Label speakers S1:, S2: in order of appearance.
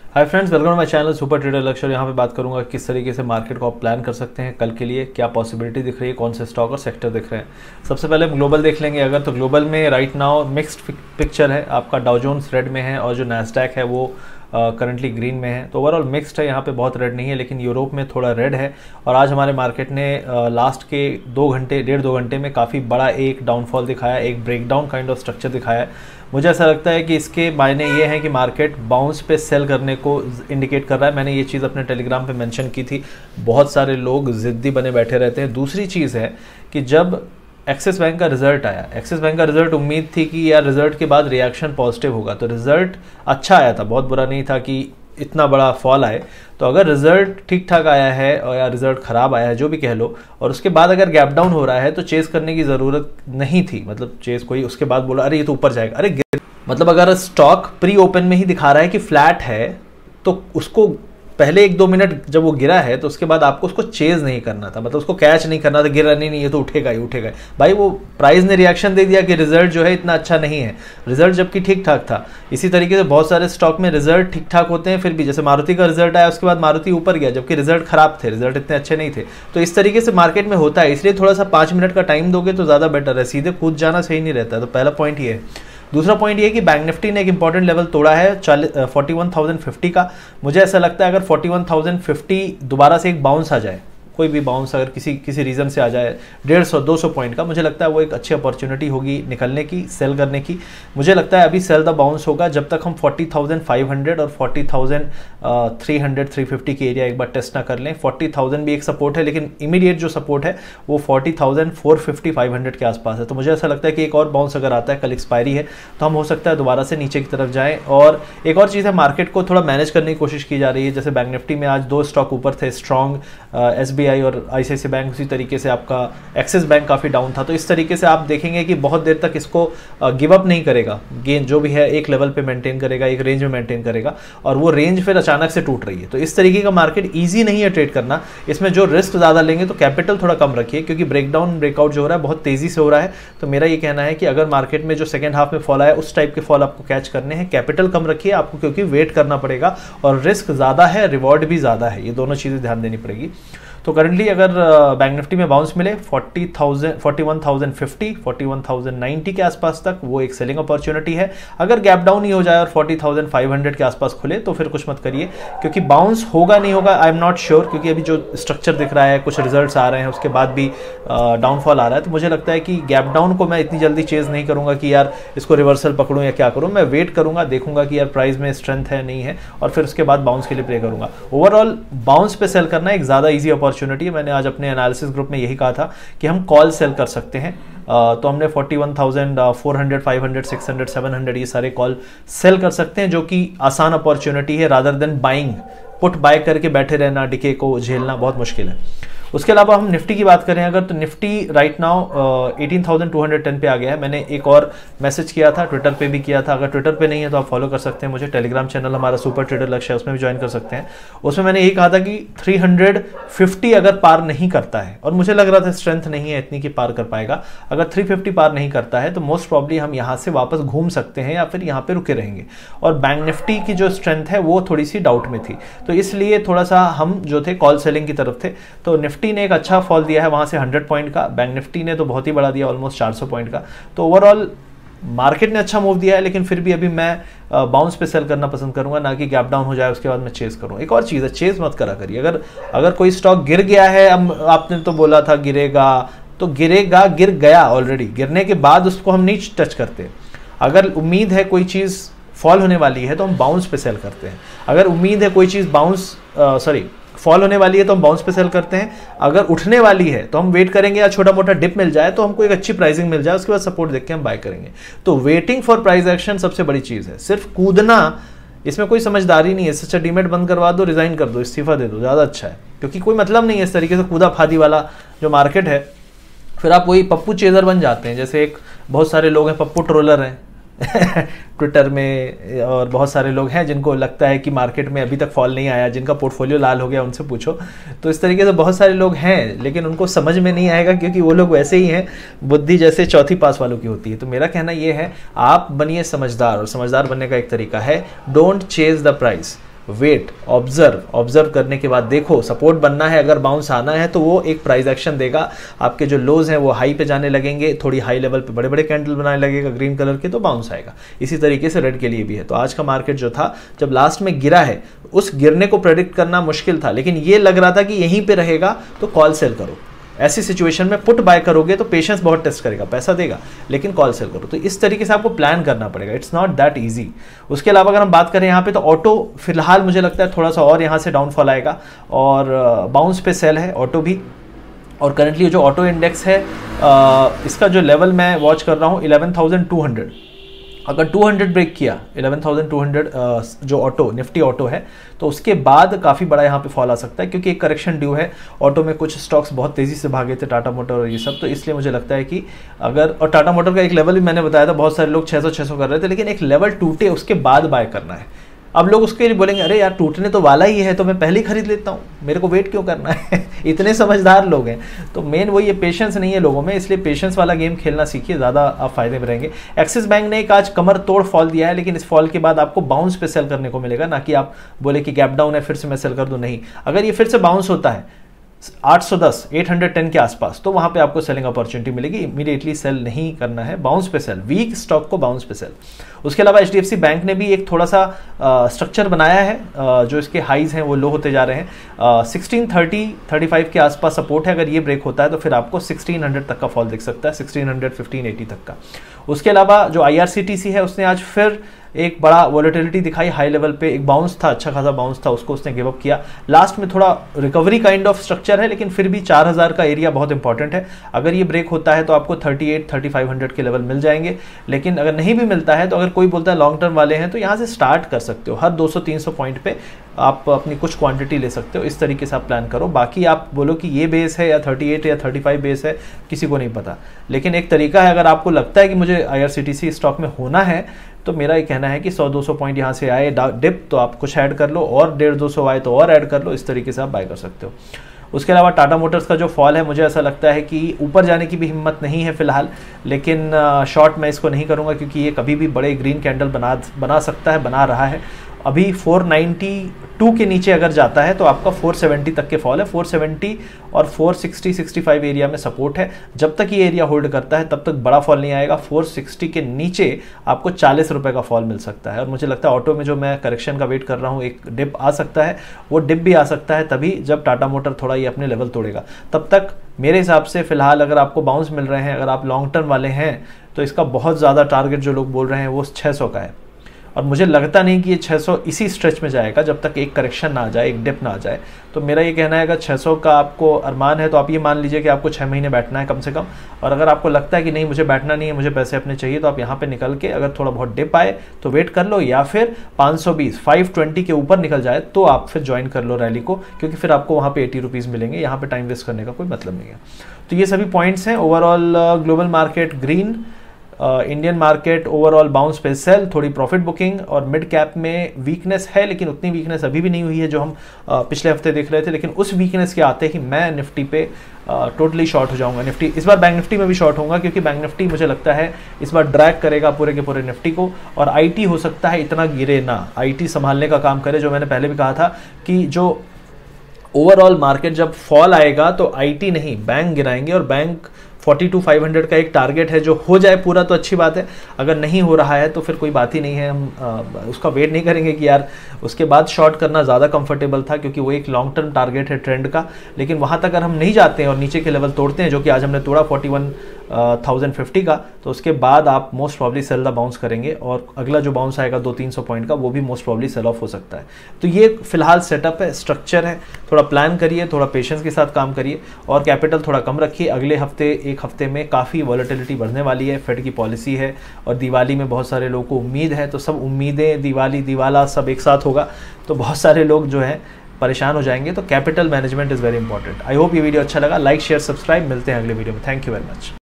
S1: Hi friends, welcome to my channel super trader Lakshya. यहाँ पे बात करूंगा किस तरीके से मार्केट को आप प्लान कर सकते हैं कल के लिए, क्या पॉसिबिलिटी दिख रही है, कौन से स्टॉक और सेक्टर दिख रहे हैं। सबसे पहले हम ग्लोबल देख लेंगे। अगर तो ग्लोबल में राइट नाउ मिक्स्ड पिक्चर है। आपका डाउ जोन्स रेड में है और जो नैस्डैक है वो करंटली ग्रीन में है। तो ओवरऑल मिक्स्ड है, यहाँ पे बहुत रेड नहीं है, लेकिन यूरोप में थोड़ा रेड है। और आज हमारे मार्केट ने लास्ट के 1.5-2 घंटे में काफ़ी बड़ा एक डाउनफॉल दिखाया, एक ब्रेकडाउन काइंड ऑफ स्ट्रक्चर दिखाया है। मुझे ऐसा लगता है कि इसके मायने ये हैं कि मार्केट बाउंस पे सेल करने को इंडिकेट कर रहा है। मैंने ये चीज़ अपने टेलीग्राम पे मेंशन की थी। बहुत सारे लोग ज़िद्दी बने बैठे रहते हैं। दूसरी चीज़ है कि जब एक्सिस बैंक का रिजल्ट आया, एक्सिस बैंक का रिजल्ट उम्मीद थी कि यार रिजल्ट के बाद रिएक्शन पॉजिटिव होगा, तो रिजल्ट अच्छा आया था, बहुत बुरा नहीं था कि इतना बड़ा फॉल आए। तो अगर रिजल्ट ठीक ठाक आया है और या रिजल्ट खराब आया है, जो भी कह लो, और उसके बाद अगर गैप डाउन हो रहा है तो चेस करने की ज़रूरत नहीं थी। मतलब चेस कोई उसके बाद बोला अरे ये तो ऊपर जाएगा, अरे मतलब अगर स्टॉक प्री ओपन में ही दिखा रहा है कि फ्लैट है तो उसको पहले 1-2 मिनट जब वो गिरा है तो उसके बाद आपको उसको चेज नहीं करना था, मतलब उसको कैच नहीं करना था। गिरा नहीं ये तो उठेगा ही उठेगा भाई। वो प्राइस ने रिएक्शन दे दिया कि रिजल्ट जो है इतना अच्छा नहीं है, रिजल्ट जबकि ठीक ठाक था। इसी तरीके से बहुत सारे स्टॉक में रिजल्ट ठीक ठाक होते हैं, फिर भी जैसे मारुति का रिजल्ट आया उसके बाद मारुति ऊपर गया जबकि रिजल्ट खराब थे, रिजल्ट इतने अच्छे नहीं थे। तो इस तरीके से मार्केट में होता है, इसलिए थोड़ा सा 5 मिनट का टाइम दोगे तो ज़्यादा बेटर है। सीधे कूद जाना सही नहीं रहता है। तो पहला पॉइंट ये है। दूसरा पॉइंट ये कि बैंक निफ्टी ने एक इंपॉर्टेंट लेवल तोड़ा है 41,050 का। मुझे ऐसा लगता है अगर 41,050 दोबारा से एक बाउंस आ जाए, कोई भी बाउंस अगर किसी रीज़न से आ जाए 150-200 पॉइंट का, मुझे लगता है वो एक अच्छी अपॉर्चुनिटी होगी निकलने की, सेल करने की। मुझे लगता है अभी सेल द बाउंस होगा जब तक हम 40,500 और 40,300-350 के एरिया एक बार टेस्ट ना कर लें। 40,000 भी एक सपोर्ट है, लेकिन इमीडिएट जो सपोर्ट है वो 40,450-500 के आसपास है। तो मुझे ऐसा लगता है कि एक और बाउंस अगर आता है, कल एक्सपायरी है, तो हम हो सकता है दोबारा से नीचे की तरफ जाएँ। और एक और चीज़ है, मार्केट को थोड़ा मैनेज करने की कोशिश की जा रही है। जैसे बैंक निफ्टी में आज 2 स्टॉक ऊपर थे, स्ट्रॉन्ग SBI और ICICI बैंक। उसी तरीके से आपका एक्सिस बैंक काफ़ी डाउन था। तो इस तरीके से आप देखेंगे कि बहुत देर तक इसको गिव अप नहीं करेगा, गेन जो भी है एक लेवल पे मेंटेन करेगा, एक रेंज में मेंटेन करेगा, और वो रेंज फिर अचानक से टूट रही है। तो इस तरीके का मार्केट ईजी नहीं है ट्रेड करना। इसमें जो रिस्क ज़्यादा लेंगे तो कैपिटल थोड़ा कम रखिए, क्योंकि ब्रेकडाउन ब्रेकआउट जो हो रहा है बहुत तेज़ी से हो रहा है। तो मेरा ये कहना है कि अगर मार्केट में जो सेकेंड हाफ में फॉल आया उस टाइप के फॉल आपको कैच करने हैं, कैपिटल कम रखिए आपको, क्योंकि वेट करना पड़ेगा और रिस्क ज़्यादा है, रिवॉर्ड भी ज़्यादा है। ये दोनों चीज़ें ध्यान देनी पड़ेगी। तो करंटली अगर बैंक निफ्टी में बाउंस मिले 41,050, 41,090 के आसपास तक, वो एक सेलिंग अपॉर्चुनिटी है। अगर गैप डाउन ही हो जाए और 40,500 के आसपास खुले तो फिर कुछ मत करिए, क्योंकि बाउंस होगा नहीं होगा आई एम नॉट श्योर, क्योंकि अभी जो स्ट्रक्चर दिख रहा है, कुछ रिजल्ट्स आ रहे हैं, उसके बाद भी डाउनफॉल आ रहा है। तो मुझे लगता है कि गैप डाउन को मैं इतनी जल्दी चेज नहीं करूंगा कि यार इसको रिवर्सल पकड़ूं या क्या करूं। मैं वेट करूंगा, देखूंगा कि यार प्राइस में स्ट्रेंथ है नहीं है, और फिर उसके बाद बाउंस के लिए प्ले करूंगा। ओवरऑल बाउंस पे सेल करना एक ज़्यादा ईजी अपॉर्चुनिटी है। मैंने आज अपने एनालिसिस ग्रुप में यही कहा था कि हम कॉल सेल कर सकते हैं। तो हमने 41,400, 500, 600, 700 ये सारे कॉल सेल कर सकते हैं, जो कि आसान अपॉर्चुनिटी है rather than buying. Put buy करके बैठे रहना, डिके को झेलना बहुत मुश्किल है। उसके अलावा हम निफ्टी की बात करें अगर, तो निफ्टी राइट नाउ 18,210 पे आ गया है। मैंने एक और मैसेज किया था, ट्विटर पे भी किया था। अगर ट्विटर पे नहीं है तो आप फॉलो कर सकते हैं मुझे, टेलीग्राम चैनल हमारा सुपर ट्रेडर लक्ष्य है, उसमें भी ज्वाइन कर सकते हैं। उसमें मैंने यही कहा था कि 350 अगर पार नहीं करता है, और मुझे लग रहा था स्ट्रेंथ नहीं है इतनी कि पार कर पाएगा, अगर 350 पार नहीं करता है तो मोस्ट प्रॉब्ली हम यहाँ से वापस घूम सकते हैं या फिर यहाँ पे रुके रहेंगे। और बैंक निफ्टी की जो स्ट्रेंथ है वो थोड़ी सी डाउट में थी, तो इसलिए थोड़ा सा हम जो थे कॉल सेलिंग की तरफ थे। तो निफ्टी ने एक अच्छा फॉल दिया है वहां से 100 पॉइंट का, बैंक निफ्टी ने तो बहुत ही बड़ा दिया, ऑलमोस्ट 400 पॉइंट का। तो ओवरऑल मार्केट ने अच्छा मूव दिया है, लेकिन फिर भी अभी मैं बाउंस पे सेल करना पसंद करूंगा, ना कि गैप डाउन हो जाए उसके बाद मैं चेस करूं। एक और चीज़ है, चेस मत करा करिए। अगर कोई स्टॉक गिर गया है, अब आपने तो बोला था गिरेगा, तो गिरेगा, गिर गया ऑलरेडी, गिरने के बाद उसको हम नहीं टच करते। अगर उम्मीद है कोई चीज़ फॉल होने वाली है तो हम बाउंस पे सेल करते हैं। अगर उम्मीद है कोई चीज़ फॉल होने वाली है तो हम बाउंस पे सेल करते हैं। अगर उठने वाली है तो हम वेट करेंगे, या छोटा मोटा डिप मिल जाए तो हमको एक अच्छी प्राइसिंग मिल जाए, उसके बाद सपोर्ट देख के हम बाय करेंगे। तो वेटिंग फॉर प्राइस एक्शन सबसे बड़ी चीज़ है। सिर्फ कूदना, इसमें कोई समझदारी नहीं है। इससे अच्छा डीमेट बंद करवा दो, रिजाइन कर दो, इस्तीफा दे दो, ज़्यादा अच्छा है, क्योंकि कोई मतलब नहीं है इस तरीके से कूदा फादी वाला जो मार्केट है। फिर आप वही पप्पू चेजर बन जाते हैं। जैसे एक बहुत सारे लोग हैं पप्पू ट्रोलर हैं ट्विटर में, और बहुत सारे लोग हैं जिनको लगता है कि मार्केट में अभी तक फॉल नहीं आया, जिनका पोर्टफोलियो लाल हो गया, उनसे पूछो। तो इस तरीके से बहुत सारे लोग हैं, लेकिन उनको समझ में नहीं आएगा, क्योंकि वो लोग वैसे ही हैं, बुद्धि जैसे चौथी पास वालों की होती है। तो मेरा कहना ये है, आप बनिए समझदार, और समझदार बनने का एक तरीका है, don't chase the price. Wait, observe करने के बाद देखो सपोर्ट बनना है, अगर बाउंस आना है तो वो एक प्राइस एक्शन देगा, आपके जो लोज हैं वो हाई पे जाने लगेंगे, थोड़ी हाई लेवल पे बड़े बड़े कैंडल बनाने लगेगा ग्रीन कलर के, तो बाउंस आएगा। इसी तरीके से रेड के लिए भी है। तो आज का मार्केट जो था जब लास्ट में गिरा है, उस गिरने को प्रेडिक्ट करना मुश्किल था, लेकिन ये लग रहा था कि यहीं पे रहेगा तो कॉल सेल करो। ऐसी सिचुएशन में पुट बाय करोगे तो पेशेंस बहुत टेस्ट करेगा, पैसा देगा, लेकिन कॉल सेल करो। तो इस तरीके से आपको प्लान करना पड़ेगा, इट्स नॉट दैट इजी। उसके अलावा अगर हम बात करें यहाँ पे, तो ऑटो फिलहाल मुझे लगता है थोड़ा सा और यहाँ से डाउनफॉल आएगा, और बाउंस पे सेल है ऑटो भी। और करंटली जो ऑटो इंडेक्स है इसका जो लेवल मैं वॉच कर रहा हूँ 11,200, अगर 200 ब्रेक किया 11,200 जो ऑटो निफ्टी ऑटो है, तो उसके बाद काफ़ी बड़ा यहाँ पे फॉल आ सकता है, क्योंकि एक करेक्शन ड्यू है। ऑटो में कुछ स्टॉक्स बहुत तेज़ी से भागे थे, टाटा मोटर और ये सब, तो इसलिए मुझे लगता है कि अगर, और टाटा मोटर का एक लेवल भी मैंने बताया था, बहुत सारे लोग 600 कर रहे थे, लेकिन एक लेवल टूटे उसके बाद बाय करना है। अब लोग उसके लिए बोलेंगे अरे यार टूटने तो वाला ही है तो मैं पहले ही खरीद लेता हूँ, मेरे को वेट क्यों करना है इतने समझदार लोग हैं। तो मेन वही, ये पेशेंस नहीं है लोगों में, इसलिए पेशेंस वाला गेम खेलना सीखिए, ज़्यादा आप फायदे में रहेंगे। एक्सिस बैंक ने एक आज कमर तोड़ फॉल दिया है, लेकिन इस फॉल के बाद आपको बाउंस पे सेल करने को मिलेगा, ना कि आप बोले कि गैप डाउन है फिर से मैं सेल कर दूँ। नहीं, अगर ये फिर से बाउंस होता है 810 के आसपास, तो वहां पे आपको सेलिंग अपॉर्चुनिटी मिलेगी। इमीडिएटली सेल नहीं करना है, बाउंस पे सेल, वीक स्टॉक को बाउंस पे सेल। उसके अलावा एचडीएफसी बैंक ने भी एक थोड़ा सा स्ट्रक्चर बनाया है, जो इसके हाइज हैं वो लो होते जा रहे हैं। 1630-35 के आसपास सपोर्ट है, अगर ये ब्रेक होता है तो फिर आपको 1600 तक का फॉल दिख सकता है, 1615-80 तक का। उसके अलावा जो IRCTC है उसने आज फिर एक बड़ा वॉलेटिलिटी दिखाई, हाई लेवल पे एक बाउंस था, अच्छा खासा बाउंस था, उसको उसने गिव अप किया। लास्ट में थोड़ा रिकवरी काइंड ऑफ स्ट्रक्चर है, लेकिन फिर भी 4000 का एरिया बहुत इंपॉर्टेंट है। अगर ये ब्रेक होता है तो आपको 38-3500 के लेवल मिल जाएंगे, लेकिन अगर नहीं भी मिलता है तो अगर कोई बोलता है लॉन्ग टर्म वाले हैं तो यहाँ से स्टार्ट कर सकते हो, हर 200-300 पॉइंट पे आप अपनी कुछ क्वांटिटी ले सकते हो। इस तरीके से आप प्लान करो। बाकी आप बोलो कि ये बेस है या 38 या 35 बेस है, किसी को नहीं पता, लेकिन एक तरीका है, अगर आपको लगता है कि मुझे IRCTC स्टॉक में होना है तो मेरा ये कहना है कि 100-200 पॉइंट यहाँ से आए डिप तो आप कुछ ऐड कर लो, और 150-200 आए तो और ऐड कर लो, इस तरीके से आप बाय कर सकते हो। उसके अलावा टाटा मोटर्स का जो फॉल है, मुझे ऐसा लगता है कि ऊपर जाने की भी हिम्मत नहीं है फिलहाल, लेकिन शॉर्ट मैं इसको नहीं करूँगा, क्योंकि ये कभी भी बड़े ग्रीन कैंडल बना सकता है, बना रहा है। अभी 492 के नीचे अगर जाता है तो आपका 470 तक के फॉल है, 470 और 460-65 एरिया में सपोर्ट है। जब तक ये एरिया होल्ड करता है तब तक बड़ा फॉल नहीं आएगा। 460 के नीचे आपको 40 रुपए का फॉल मिल सकता है। और मुझे लगता है ऑटो में जो मैं करेक्शन का वेट कर रहा हूँ, एक डिप आ सकता है, वो डिप भी आ सकता है तभी जब टाटा मोटर थोड़ा ये अपने लेवल तोड़ेगा। तब तक मेरे हिसाब से फिलहाल अगर आपको बाउंस मिल रहे हैं, अगर आप लॉन्ग टर्म वाले हैं, तो इसका बहुत ज़्यादा टारगेट जो लोग बोल रहे हैं वो 600 का है, और मुझे लगता नहीं कि ये 600 इसी स्ट्रेच में जाएगा जब तक एक करेक्शन ना आ जाए, एक डिप ना आ जाए। तो मेरा ये कहना है अगर 600 का आपको अरमान है तो आप ये मान लीजिए कि आपको 6 महीने बैठना है कम से कम। और अगर आपको लगता है कि नहीं मुझे बैठना नहीं है, मुझे पैसे अपने चाहिए, तो आप यहाँ पे निकल के अगर थोड़ा बहुत डिप आए तो वेट कर लो, या फिर 520 के ऊपर निकल जाए तो आप फिर ज्वाइन कर लो रैली को, क्योंकि फिर आपको वहाँ पे 80 रुपीज़ मिलेंगे। यहाँ पे टाइम वेस्ट करने का कोई मतलब नहीं है। तो ये सभी पॉइंट्स हैं। Overall global market green, Indian market overall bounce पे सेल, थोड़ी प्रॉफिट बुकिंग, और मिड कैप में वीकनेस है, लेकिन उतनी वीकनेस अभी भी नहीं हुई है जो हम पिछले हफ्ते देख रहे थे। लेकिन उस वीकनेस के आते ही मैं निफ्टी पे टोटली शॉर्ट हो जाऊंगा। निफ्टी इस बार बैंक निफ्टी में भी शॉर्ट होऊंगा, क्योंकि बैंक निफ्टी मुझे लगता है इस बार ड्रैग करेगा पूरे के पूरे निफ्टी को, और आईटी हो सकता है इतना गिरे ना, आईटी संभालने का काम करे। जो मैंने पहले भी कहा था कि जो ओवरऑल मार्केट जब फॉल आएगा तो आईटी नहीं बैंक गिराएंगे, और बैंक 42,500 का एक टारगेट है, जो हो जाए पूरा तो अच्छी बात है, अगर नहीं हो रहा है तो फिर कोई बात ही नहीं है। हम उसका वेट नहीं करेंगे कि यार उसके बाद शॉर्ट करना ज़्यादा कंफर्टेबल था, क्योंकि वो एक लॉन्ग टर्म टारगेट है ट्रेंड का। लेकिन वहाँ तक अगर हम नहीं जाते हैं और नीचे के लेवल तोड़ते हैं, जो कि आज हमने तोड़ा 41,050 का, तो उसके बाद आप most probably sell the bounce करेंगे, और अगला जो बाउंस आएगा 200-300 पॉइंट का, वो भी मोस्ट प्रॉब्ली सेल ऑफ हो सकता है। तो ये फिलहाल सेटअप है, स्ट्रक्चर है, थोड़ा प्लान करिए, थोड़ा पेशेंस के साथ काम करिए, और कैपिटल थोड़ा कम रखिए। अगले हफ्ते एक हफ्ते में काफ़ी वॉलेटिलिटी बढ़ने वाली है, फेड की पॉलिसी है, और दिवाली में बहुत सारे लोगों को उम्मीद है, तो सब उम्मीदें दिवाला सब एक साथ होगा, तो बहुत सारे लोग जो हैं परेशान हो जाएंगे। तो capital management is very important. I hope ये वीडियो अच्छा लगा। लाइक शेयर सब्सक्राइब, मिलते हैं अगले वीडियो में। Thank you very much.